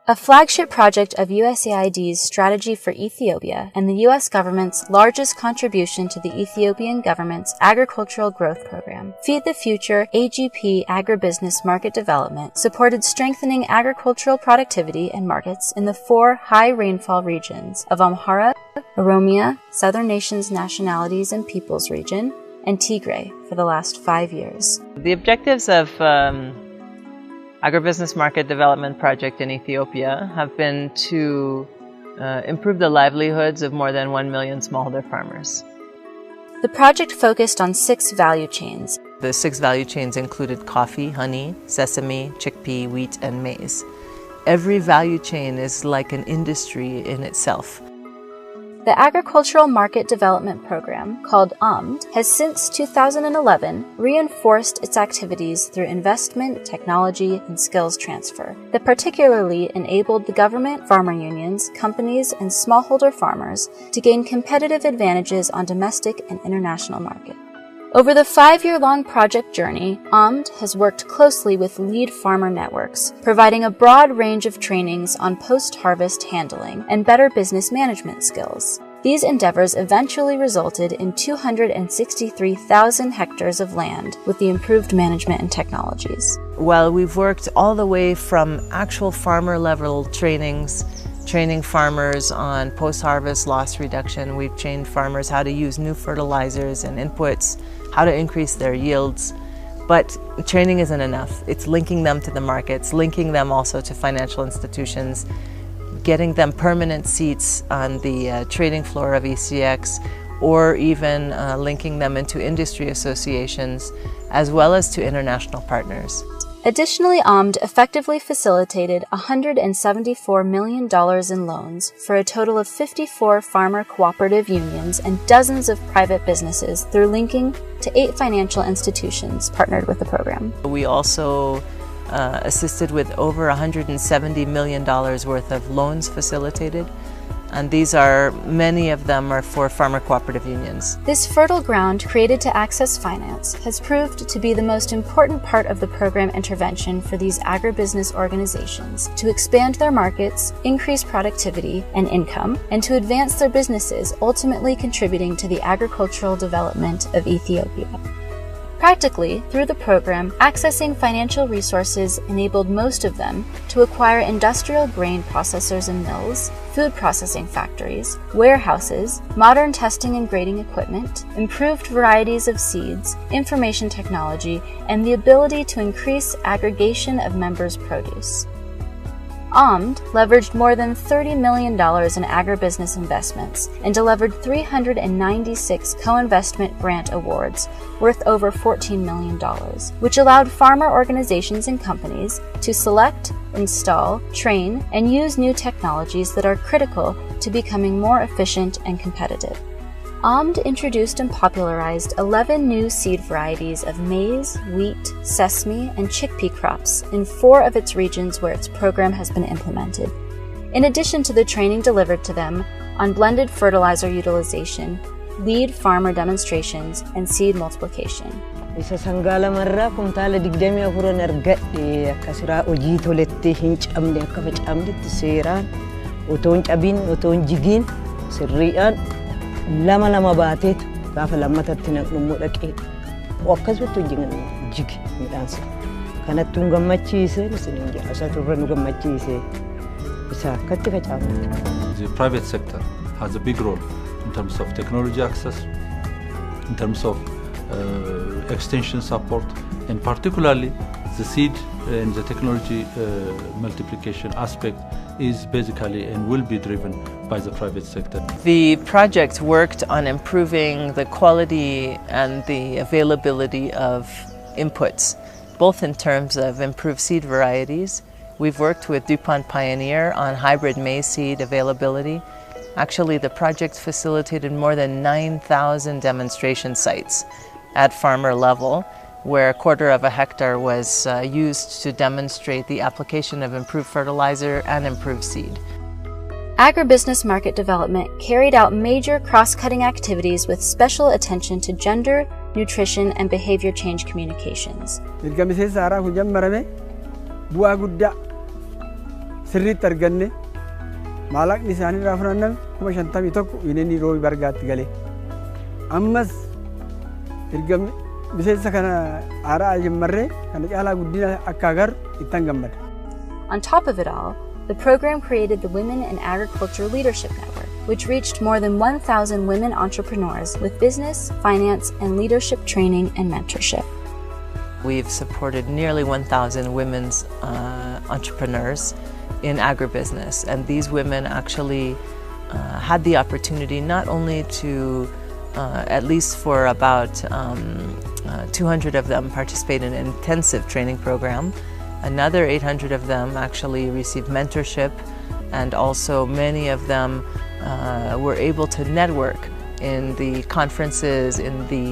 A flagship project of USAID's strategy for Ethiopia and the U.S. government's largest contribution to the Ethiopian government's agricultural growth program, Feed the Future AGP Agribusiness Market Development supported strengthening agricultural productivity and markets in the 4 high rainfall regions of Amhara, Oromia, Southern Nations Nationalities and Peoples Region, and Tigray for the last 5 years. The objectives of Agribusiness Market Development Project in Ethiopia have been to improve the livelihoods of more than 1 million smallholder farmers. The project focused on 6 value chains. The 6 value chains included coffee, honey, sesame, chickpea, wheat, and maize. Every value chain is like an industry in itself. The Agricultural Market Development Program, called AMD, has since 2011 reinforced its activities through investment, technology, and skills transfer that particularly enabled the government, farmer unions, companies, and smallholder farmers to gain competitive advantages on domestic and international markets. Over the 5-year-long project journey, AMD has worked closely with lead farmer networks, providing a broad range of trainings on post-harvest handling and better business management skills. These endeavors eventually resulted in 263,000 hectares of land with the improved management and technologies. Well, we've worked all the way from actual farmer-level trainings, training farmers on post-harvest loss reduction. We've trained farmers how to use new fertilizers and inputs, how to increase their yields. But training isn't enough. It's linking them to the markets, linking them also to financial institutions, getting them permanent seats on the trading floor of ECX, or even linking them into industry associations, as well as to international partners. Additionally, AMD effectively facilitated $174 million in loans for a total of 54 farmer cooperative unions and dozens of private businesses through linking to 8 financial institutions partnered with the program. We also assisted with over $170 million worth of loans facilitated, and many of them are for farmer cooperative unions. This fertile ground created to access finance has proved to be the most important part of the program intervention for these agribusiness organizations to expand their markets, increase productivity and income, and to advance their businesses, ultimately contributing to the agricultural development of Ethiopia. Practically, through the program, accessing financial resources enabled most of them to acquire industrial grain processors and mills, food processing factories, warehouses, modern testing and grading equipment, improved varieties of seeds, information technology, and the ability to increase aggregation of members' produce. AMD leveraged more than $30 million in agribusiness investments and delivered 396 co-investment grant awards worth over $14 million, which allowed farmer organizations and companies to select, install, train, and use new technologies that are critical to becoming more efficient and competitive. AMD introduced and popularized 11 new seed varieties of maize, wheat, sesame, and chickpea crops in 4 of its regions where its program has been implemented, in addition to the training delivered to them on blended fertilizer utilization, lead farmer demonstrations, and seed multiplication. Isa sanggala marra kuntaala 24 argadhe akka siraa hojii toletti hin cabne akka facamnetti seeraan otoon cabin otoon jigin sirriidhaan lama baateet gaafa lammatatti naqnu dhaqee akkasumatti hojii jig midhaansa kanatti gammachiise isiniin jira asatu irra nu gammachiise isa akkatti facaamu. The private sector has a big role in terms of technology access, in terms of extension support, and particularly the seed and the technology multiplication aspect is basically and will be driven by the private sector. The project worked on improving the quality and the availability of inputs, both in terms of improved seed varieties. We've worked with DuPont Pioneer on hybrid maize seed availability. Actually, the project facilitated more than 9,000 demonstration sites at farmer level, where 1/4 of a hectare was used to demonstrate the application of improved fertilizer and improved seed. Agribusiness Market Development carried out major cross-cutting activities with special attention to gender, nutrition, and behavior change communications. sirriitti arganne maallaqni isaanii irraa fudhanname 51,000 inni roobi bargaatti galee ammas erga miseensa kana haaraa jimmarree kana caalaa guddina akka agarru ittan gammada. On top of it all, the program created the Women in Agriculture Leadership Network, which reached more than 1,000 women entrepreneurs with business, finance, and leadership training and mentorship. We've supported nearly 1,000 women's entrepreneurs in agribusiness, and these women actually had the opportunity not only to, at least for about 200 of them, participate in an intensive training program. Another 800 of them actually received mentorship, and also many of them were able to network in the conferences, in the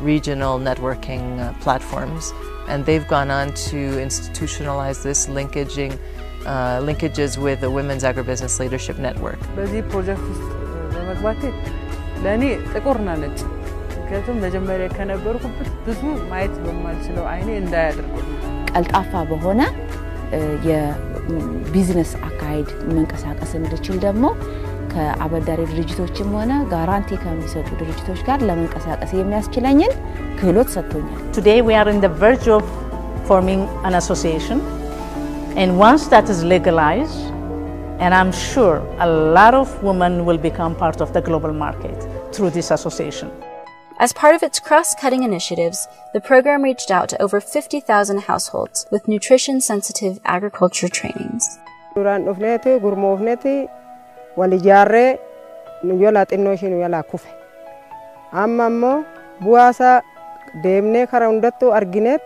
regional networking platforms, and they've gone on to institutionalize this linkages with the Women's Agribusiness Leadership Network. በዚህ ፕሮጀክት ውስጥ በመግባቴ ለእኔ ጥቁር ና ነጭ ምክንያቱም መጀመሪያ ከነበርኩበት ብዙ ማየት በማልችለው አይኔ እንዳያደርጉልኝ ቀልጣፋ በሆነ የቢዝነስ አካሄድ መንቀሳቀስ እንድችል ደግሞ ከአበዳሪ ድርጅቶችም ሆነ ጋራንቲ ከሚሰጡ ድርጅቶች ጋር ለመንቀሳቀስ የሚያስችለኝን ክህሎት ሰጥቶኛል። Today we are in the verge of forming an association, and once that is legalized, and I'm sure a lot of women will become part of the global market through this association. As part of its cross-cutting initiatives, the program reached out to over 50,000 households with nutrition-sensitive agriculture trainings. Duraan dhufneeti gurmoofneeti wal ijaarree nu yola xinnoo ishee nu yala kufe. Amma immoo bu'aasaa deemnee karaa hundattuu argineet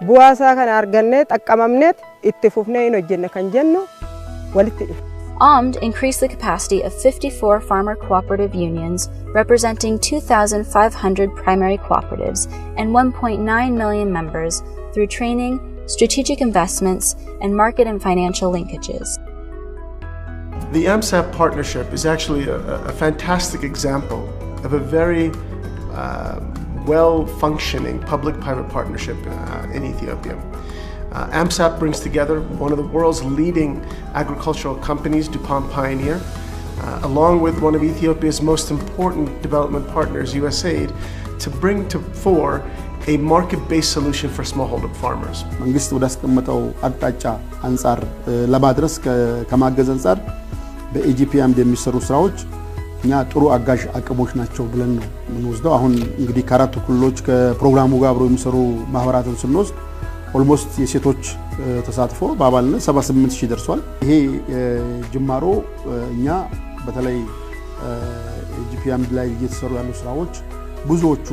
bu'aasaa kana arganneet xaqqamamneet itti fufnee hin hojjenne kan jennu walitti dhufu. AMD increased the capacity of 54 farmer cooperative unions representing 2,500 primary cooperatives and 1.9 million members through training, strategic investments, and market and financial linkages. The AMSAP partnership is actually a fantastic example of a very well-functioning public-private partnership in Ethiopia. AMSAP brings together one of the world's leading agricultural companies, DuPont Pioneer, along with one of Ethiopia's most important development partners, USAID, to bring to fore a market-based solution for smallholder farmers. መንግስት ወዳስቀመጠው አቅጣጫ አንፃር ለማድረስ ከማገዝ አንፃር በኢጂፒኤም የሚሰሩ ስራዎች እኛ ጥሩ አጋዥ አቅሞች ናቸው ብለን ነው የምንወስደው። አሁን እንግዲህ ከአራቱ ክልሎች ከፕሮግራሙ ጋር አብረው የሚሰሩ ማህበራትን ስንወስድ ኦልሞስት የሴቶች ተሳትፎ በአባልነት 78,000 ደርሷል። ይሄ ጅማሮ እኛ በተለይ ኢጂፒኤም ላይ እየተሰሩ ያሉ ስራዎች ብዙዎቹ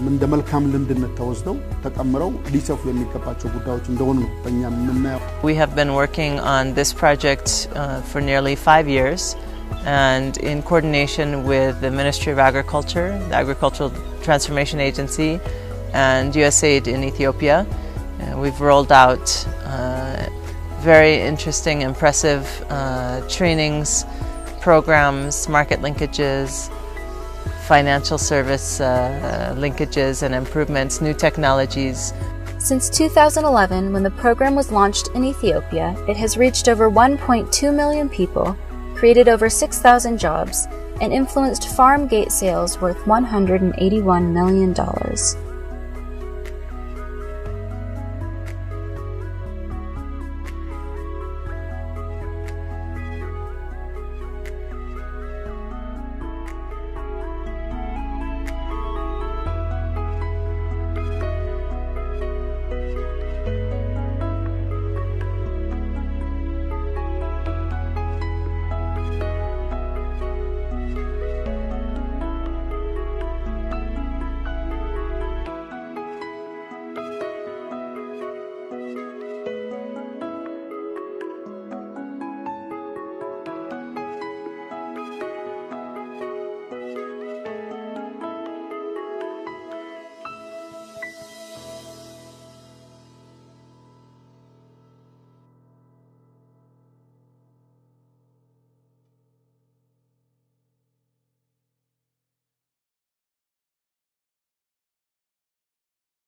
እንደ መልካም ልምድነት ተወስደው ተቀምረው ሊሰፉ የሚገባቸው ጉዳዮች እንደሆኑ ነው በእኛ የምናየው። We have been working on this project for nearly 5 years, and in coordination with the Ministry of Agriculture, the Agricultural Transformation Agency, and USAID in Ethiopia, we've rolled out very interesting, impressive trainings, programs, market linkages, financial service linkages and improvements, new technologies. Since 2011, when the program was launched in Ethiopia, it has reached over 1.2 million people, created over 6,000 jobs, and influenced farm gate sales worth $181 million.